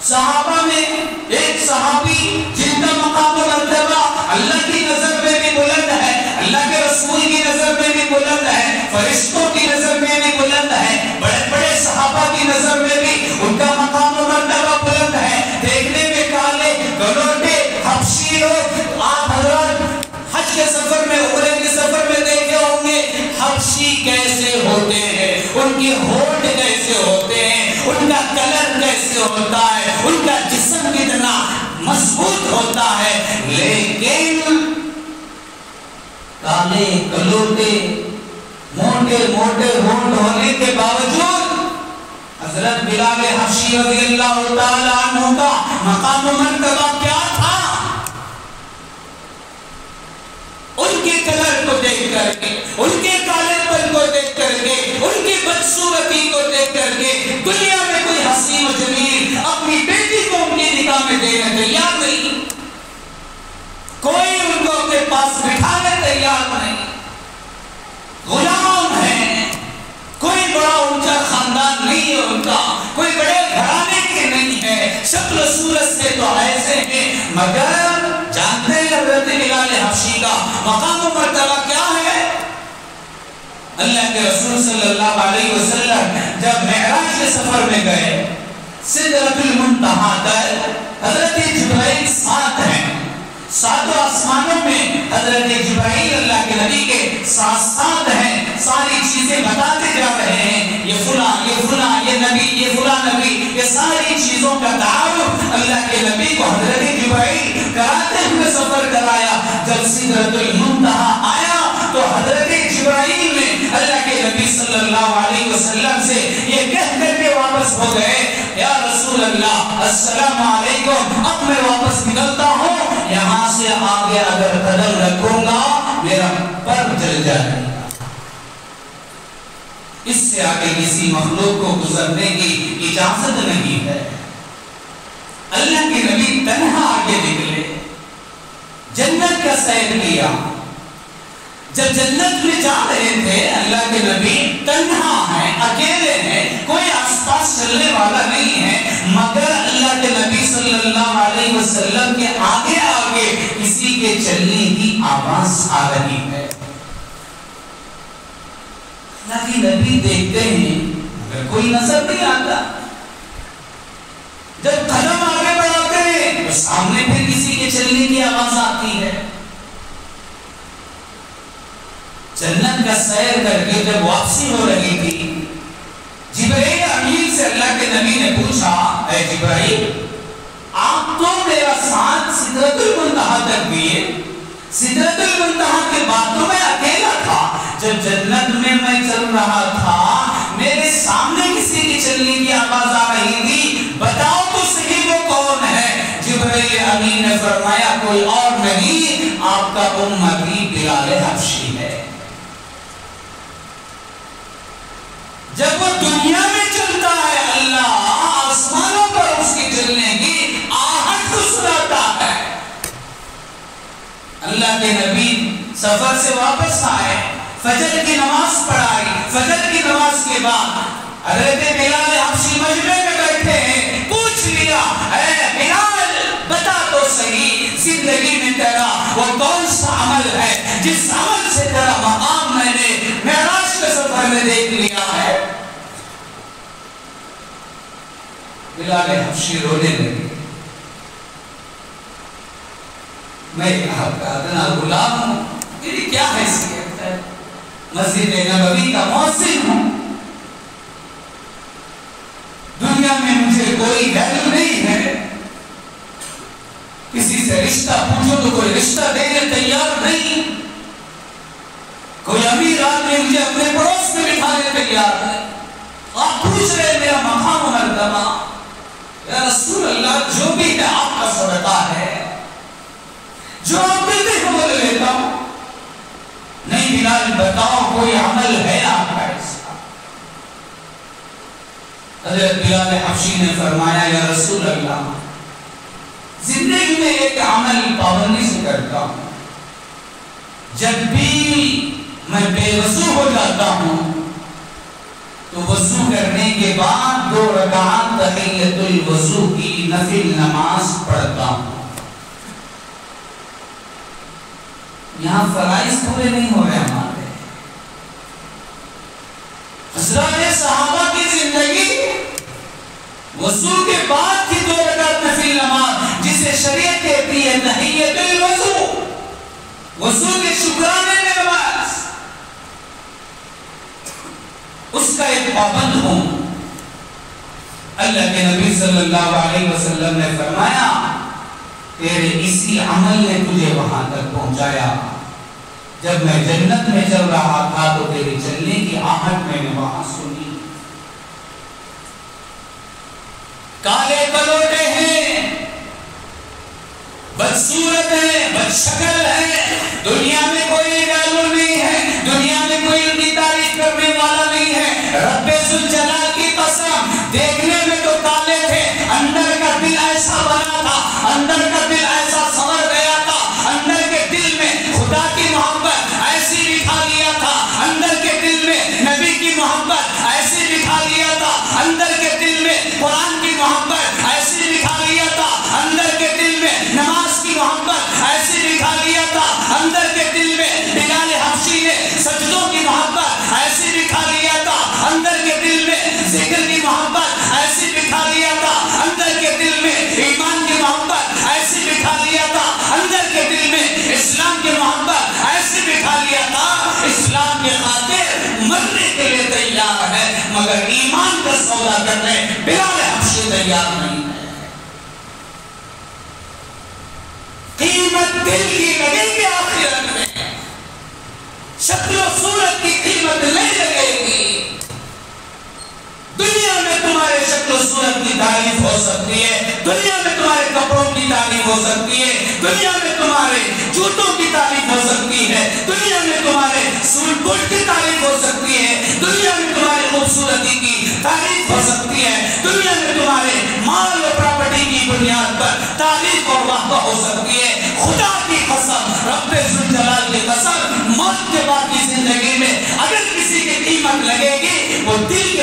صحابہ میں ایک صحابی جن کا مقام و مرتبہ اللہ کی نظر میں بھی بلند ہے، اللہ کے رسول کی نظر میں بھی بلند ہے، فرشتوں کی نظر میں بھی بلند ہے، بڑے بڑے صحابہ کی نظر میں بھی ان کا مقام و مرتبہ بلند ہے، دیکھنے میں کالے گلوٹے حبشی لوگ، آپ حضرات حج کے سفر میں عمرے کے سفر میں دیکھے ہوں گے حبشی کیسے ہوتے ہیں، ان کی ہونٹ کیسے ہوتے ہیں، ان کا کلر کیسے ہوتا ہے، ان کا جسم کتنا مضبوط ہوتا ہے، لیکن کالے کلوٹے موٹے موٹے ہونٹ ہونے کے باوجود حضرت بلال حبشی رضی اللہ تعالی عنہ کا مقام و مرتبہ کیا تھا؟ ان کے کلر کو دیکھ کر کے، ان کے کالے پن کو دیکھ کر کے، ان کی بدصورتی کو دیکھ کر کے دنیا میں کوئی حسین و جمیل اپنی بیٹی کو ان کی نکاح میں دینے تیار نہیں، کوئی ان کو اپنے پاس بٹھانے تیار نہیں، غلام ہیں، کوئی بڑا اونچا خاندان نہیں ہے ان کا، کوئی بڑے گھرانے کے نہیں ہے، شکل و صورت سے تو ایسے ہیں، مگر جانتے ہیں حضرت بلال حبشی کا مقام و مرتبہ کیا ہے؟ اللہ کے رسول صلی اللہ علیہ وسلم جب معراج کے سفر میں گئے، سدرۃ المنتہا پر حضرت جبرائیل ساتھ ہیں، ساتوں آسمانوں میں حضرت جبرائیل اللہ کے نبی کے ساتھ ساتھ ہیں، ساری چیزیں بتاتے جا رہے ہیں، یہ فلاں یہ فلاں یہ نبی یہ فلاں نبی، یہ ساری چیزوں کا تعارف اللہ کے نبی کو حضرت جبرائیل کراتے ہوئے سفر کرایا۔ جب سدرۃ المنتہا آیا تو حضرت جبرائیل نے اللہ کے نبی صلی اللہ علیہ وسلم سے یہ کہہ کر کے واپس ہو گئے، یا رسول اللہ السلام علیکم، اب میں واپس نکلتا ہوں، یہاں سے آگے اگر قدم رکھوں گا میرا پر جل جائے گا، اس سے آگے کسی مخلوق کو گزرنے کی اجازت نہیں ہے۔ اللہ کے نبی تنہا آگے نکلے، جنت کا سیر کیا، جب جنت میں جا رہے تھے اللہ کے نبی تنہا ہیں، اکیلے ہیں، کوئی آس پاس چلنے والا نہیں ہے، مگر اللہ کے نبی صلی اللہ علیہ وسلم کے آگے آگے کسی کے چلنے کی آواز آ رہی ہے۔ اللہ کے نبی دیکھتے ہیں مگر کوئی نظر نہیں آتا، جب قدم آگے بڑھاتے ہیں تو سامنے پھر کسی کے چلنے کی آواز آتی ہے۔ جنت کا سیر کر کے جب واپسی ہو رہی تھی، جبرائیل امین سے اللہ کے نبی نے پوچھا، اے جبرائیل آپ تو میرا ساتھ سدرۃ المنتہا تک دیے، سدرۃ المنتہا کے بعد تو میں اکیلا تھا، جب جنت میں چل رہا تھا میرے سامنے کسی کی چلنے کی آواز آ رہی تھی، بتاؤ تو صحیح وہ کون ہے؟ جبرائیل امین نے فرمایا کوئی اور نہیں، آپ کا امتی بلال حبشی ہے۔ جب وہ دنیا میں چلتا ہے اللہ آسمانوں پر اس کی چلنے کی آہٹ کو سناتا ہے۔ اللہ کے نبی سفر سے واپس آئے، فجر کی نماز پڑھائی، فجر کی نماز کے بعد حضرت بلال حبشی مجمع میں بیٹھے ہیں، پوچھ لیا اے بلال بتا تو صحیح زندگی میں تیرا وہ کون سا عمل ہے جس عمل سے تیرا مقام میں نے معراج کے سفر میں دیکھ لیا ہے؟ بلال حبشی رونے لگے، میں آپ کا ادنا غلام ہوں، میری کیا حیثیت ہے، مسجد نبوی کا مؤذن ہوں، دنیا میں مجھے کوئی ویلیو نہیں ہے، کسی سے رشتہ پوچھو تو کوئی رشتہ دینے تیار نہیں، کوئی امیر آدمی مجھے اپنے پڑوس میں بٹھانے تیار ہے، آپ پوچھ رہے میرا مقام و مرتبہ، یا رسول اللہ جو بھی ہے آپ کا صدقہ ہے، جو آپ دیتے ہیں وہ لیتا ہوں۔ نہیں بلال بتاؤ کوئی عمل ہے آپ کا ایسا؟ حضرت بلال حبشی نے فرمایا یا رسول اللہ زندگی میں ایک عمل پابندی سے کرتا ہوں، جب بھی میں بے وضو ہو جاتا ہوں تو وضو کرنے کے بعد 2 رکعات تحیۃ الوضو کی نفل نماز پڑھتا ہوں. یہاں فرائض پورے نہیں ہو رہے ہمارے. حضرات صحابہ کی زندگی وضو کے بعد کی 2 رکعت نفل نماز جسے شریعت کہتی ہے تحیۃ الوضو، وضو کے شکرانے میں نماز، اس کا ایک پابند ہوں. اللہ کے نبی صلی اللہ علیہ وسلم نے فرمایا تیرے اسی عمل نے تجھے وہاں تک پہنچایا. جب میں جنت میں چل رہا تھا تو تیری چلنے کی آہٹ میں نے وہاں سنی. کالے کلوٹے ہیں، بدصورت ہے، بدشکل ہے، دنیا میں کوئی ویلیو نہیں ہے، دنیا میں کوئی ان کی تعریف کرنے والا نہیں ہے. رب ذوالجلال کی قسم دیکھنے میں تو کالے تھے، اندر کا دل ایسا بنا تھا، اندر کا دل ایسا سنور گیا تھا، اندر کے دل میں خدا کی محبت ایسی بٹھا لیا تھا، اندر کے دل میں نبی کی محبت ایسی بٹھا لیا تھا، اندر کے دل میں قرآن کی محبت ایسی بٹھا لیا تھا، اندر کے دل میں نماز کی محبت ایسی بٹھا لیا تھا، اندر کے دل میں بلال حبشی نے سجدوں کی محبت ایسی بٹھا لیا تھا، اندر کے دل میں ذکر کی محبت ایسی بٹھا لیا تھا، اندر کے دل میں ایمان کی محبت ایسی بٹھا لیا تھا، اندر کے دل میں اسلام کی محبت ایسی بٹھا لیا تھا. اسلام کے خاطر مرنے کے لیے تیار ہے مگر ایمان کا سودا کرنے بلال حبشی تیار نہیں ہے. قیمت دل کی لگے گی آخرت میں، شکل و صورت کی قیمت نہیں لگے گی. دنیا میں تمہارے شکل و صورت کی تعریف ہو سکتی ہے، دنیا میں تمہارے کپڑوں کی تعریف ہو سکتی ہے، دنیا میں تمہارے جوتوں کی تعریف ہو سکتی ہے، دنیا میں تمہارے سوٹ بوٹ کی تعریف ہو سکتی ہے، دنیا میں تمہاری خوبصورتی کی تعریف ہو سکتی ہے، دنیا میں تمہارے مال و پراپرٹی کی بنیاد پر تعریف اور واہ واہ ہو سکتی ہے. خدا کی قسم، رب ذوالجلال کی قسم، موت کے بعد کی زندگی میں اگر کسی کی قیمت لگے گی وہ دل